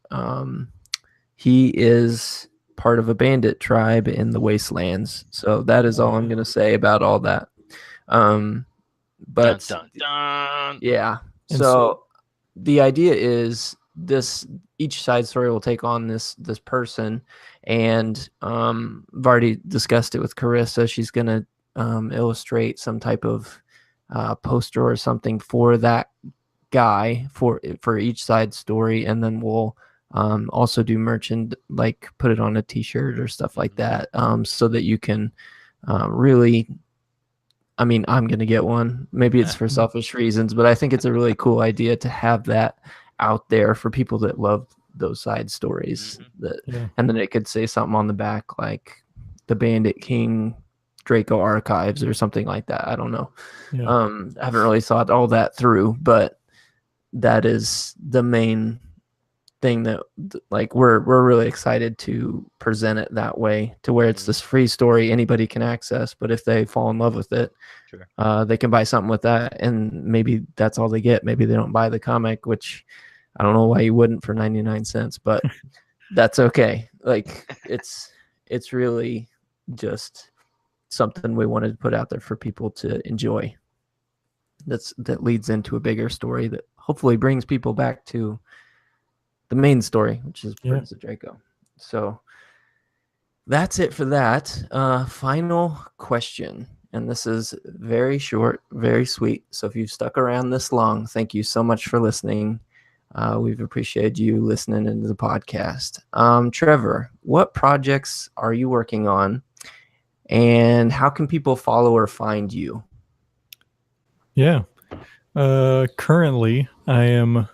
he is part of a bandit tribe in the wastelands. So that is all I'm going to say about all that. But dun, dun. Yeah. So the idea is each side story will take on this person, and I've already discussed it with Charissa. She's going to illustrate some type of poster or something for that guy for each side story, and then we'll also do merchant, like put it on a t-shirt or stuff like that, so that you can really, I mean, I'm going to get one. Maybe it's for selfish reasons, but I think it's a really cool idea to have that out there for people that love those side stories. And then it could say something on the back like the Bandit King Draco Archives or something like that. I don't know. I haven't really thought all that through, but that is the main thing that, like, we're really excited to present it that way, to where it's this free story anybody can access, but if they fall in love with it, they can buy something with that, and maybe that's all they get. Maybe they don't buy the comic, which I don't know why you wouldn't for 99 cents, but that's okay. Like, it's really just something we wanted to put out there for people to enjoy. That leads into a bigger story that hopefully brings people back to the main story, which is Birds of Draco. So that's it for that. Final question. and this is very short, very sweet. So if you've stuck around this long, thank you so much for listening. We've appreciated you listening into the podcast. Trevor, what projects are you working on, and how can people follow or find you? Yeah. Currently, I am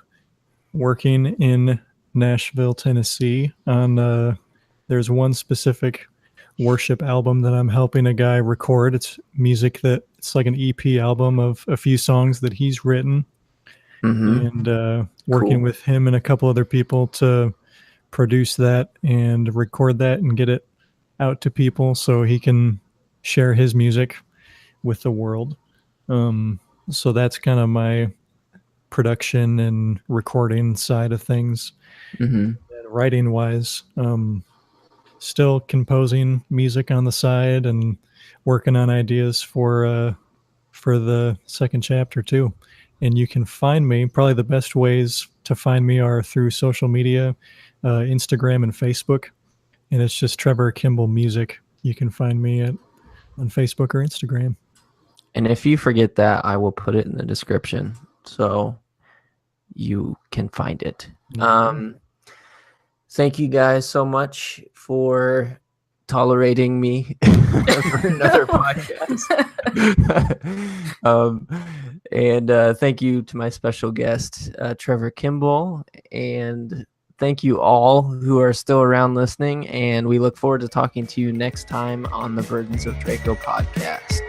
working in Nashville, Tennessee on there's one specific worship album that I'm helping a guy record. It's music it's like an EP album of a few songs that he's written, and working with him and a couple other people to produce that and record that and get it out to people so he can share his music with the world. So that's kind of my production and recording side of things. And writing wise, still composing music on the side and working on ideas for the second chapter too. And you can find me, probably the best ways to find me are through social media, Instagram and Facebook. And it's just Trevor Kimball Music. You can find me on Facebook or Instagram. And if you forget that, I will put it in the description so you can find it. Thank you guys so much for tolerating me for another podcast. And thank you to my special guest, Trevor Kimball. And thank you all who are still around listening. And we look forward to talking to you next time on the Burdens of Draco podcast.